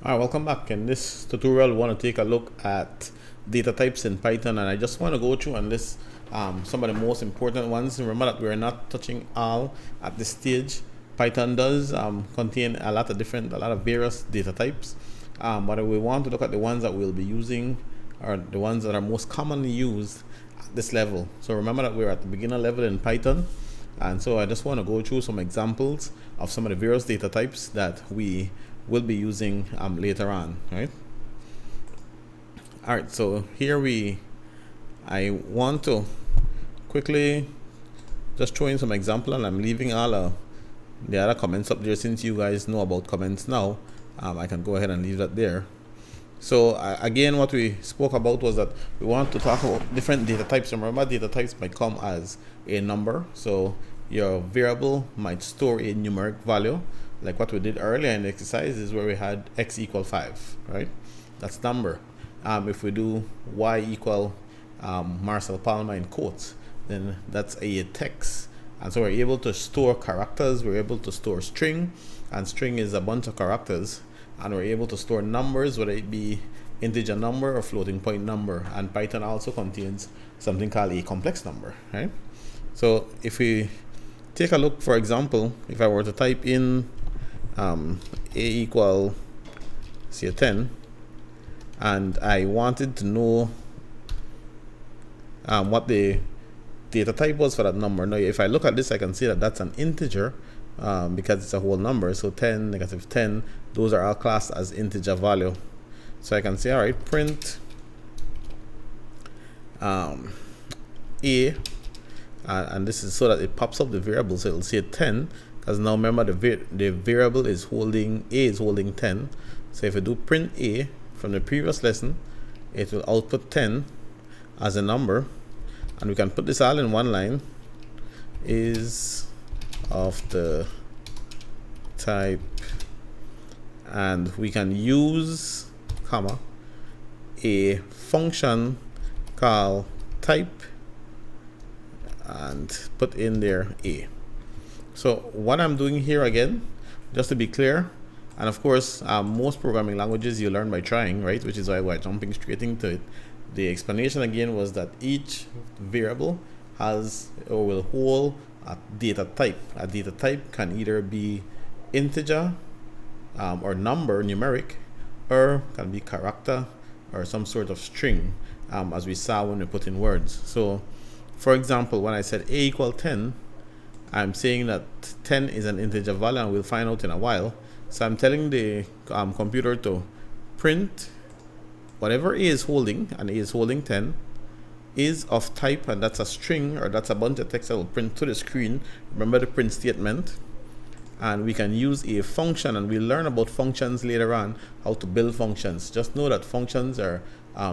Alright, welcome back. In this tutorial, we want to take a look at data types in Python, and I just want to go through and list some of the most important ones. Remember that we're not touching all at this stage. Python does contain a lot of various data types, but we want to look at the ones that we'll be using, or the ones that are most commonly used at this level. So remember that we're at the beginner level in Python, and so I just want to go through some examples of some of the various data types that we will be using later on, right? All right, so here I want to quickly just throw in some example, and I'm leaving all the other comments up there. Since you guys know about comments now, I can go ahead and leave that there. So again, what we spoke about was that we want to talk about different data types. Remember, data types might come as a number, so your variable might store a numeric value, like what we did earlier in the exercise is where we had x equal 5, right? That's number. If we do y equal Marcel Palma in quotes, then that's a text. And so we're able to store characters, we're able to store string, and string is a bunch of characters, and we're able to store numbers, whether it be integer number or floating point number. And Python also contains something called a complex number, right? So if we take a look, for example, if I were to type in a equal, say, 10, and I wanted to know what the data type was for that number. Now, if I look at this, I can see that that's an integer because it's a whole number. So 10, negative 10, those are all classed as integer value. So I can say, all right, print a, and this is so that it pops up the variable. So it'll say 10. Because now remember the variable is holding, a is holding 10. So if I do print a from the previous lesson, it will output 10 as a number. And we can put this all in one line. Is of the type, and we can use comma a function called type and put in there a. So what I'm doing here, again, just to be clear, and of course most programming languages you learn by trying, right? Which is why we're jumping straight into it. The explanation again was that each variable has or will hold a data type. A data type can either be integer or number, numeric, or can be character or some sort of string, as we saw when we put in words. So for example, when I said a equal 10, I'm saying that 10 is an integer value, and we'll find out in a while. So I'm telling the computer to print whatever a is holding, and a is holding 10, is of type, and that's a string, or that's a bunch of text that will print to the screen. Remember the print statement. And we can use a function, and we'll learn about functions later on, how to build functions. Just know that functions are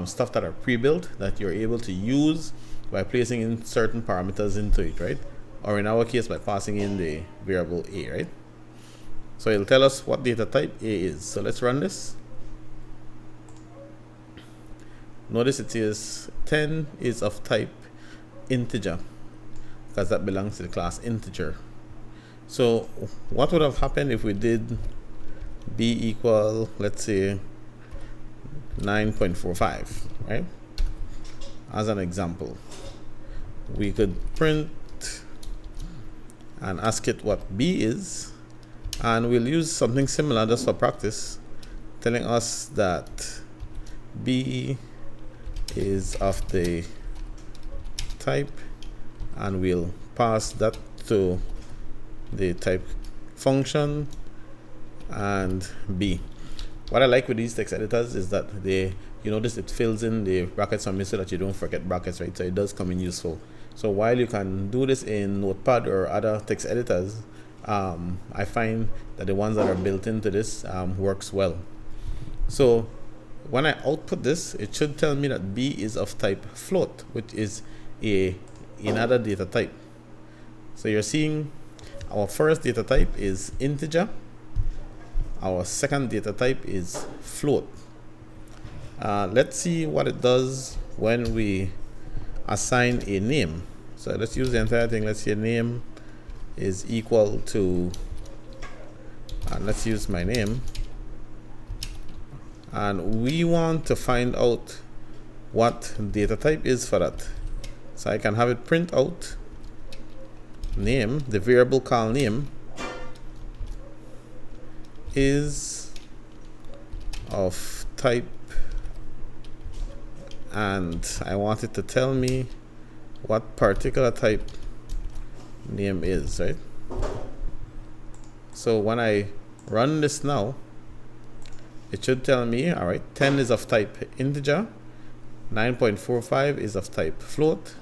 stuff that are pre-built that you're able to use by placing in certain parameters into it, right? Or in our case, by passing in the variable a, right? So it'll tell us what data type a is. So let's run this. Notice it says 10 is of type integer, because that belongs to the class integer. So what would have happened if we did b equal, let's say, 9.45, right? As an example, we could print and ask it what b is, and we'll use something similar just for practice, telling us that b is of the type, and we'll pass that to the type function and b. What I like with these text editors is that you notice it fills in the brackets on me so that you don't forget brackets, right? So it does come in useful. So while you can do this in Notepad or other text editors, I find that the ones that are built into this works well. So when I output this, it should tell me that b is of type float, which is another data type. So you're seeing our first data type is integer. Our second data type is float. Let's see what it does when we assign a name. So let's use the entire thing. Let's say name is equal to, and let's use my name and we want to find out what data type is for that. So I can have it print out name, the variable called name is of type, and I want it to tell me what particular type name is, right? So when I run this now, it should tell me, all right, 10 is of type integer, 9.45 is of type float,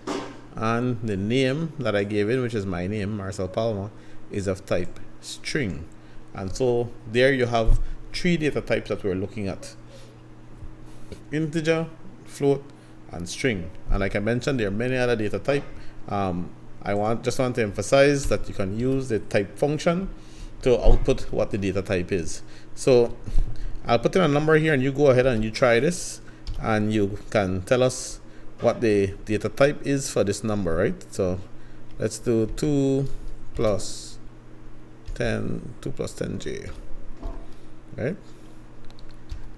and the name that I gave it, which is my name, Marcel Palma, is of type string. And so there you have three data types that we're looking at: integer, float, and string. And like I mentioned, there are many other data types. I just want to emphasize that you can use the type function to output what the data type is. So I'll put in a number here, and you go ahead and you try this, and you can tell us what the data type is for this number, right? So let's do 2 plus 10J, right?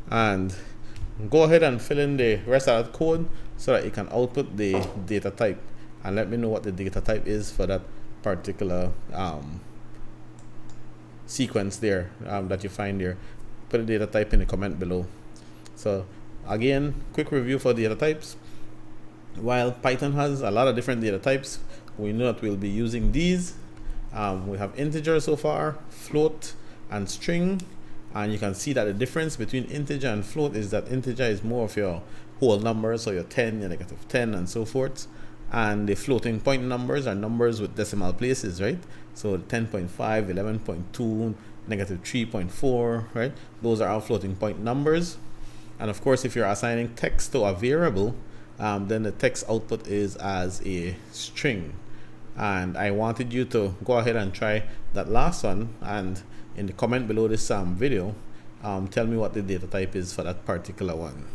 And go ahead and fill in the rest of that code so that you can output the data type, and let me know what the data type is for that particular sequence there that you find there. Put the data type in the comment below. So again, quick review for data types. While Python has a lot of different data types, we know that we'll be using these. We have integer so far, float, and string. And you can see that the difference between integer and float is that integer is more of your whole numbers, so your 10, your -10, and so forth. And the floating point numbers are numbers with decimal places, right? So 10.5, 11.2, -3.4, right? Those are our floating point numbers. And of course, if you're assigning text to a variable, then the text output is as a string. And I wanted you to go ahead and try that last one, and in the comment below this video, tell me what the data type is for that particular one.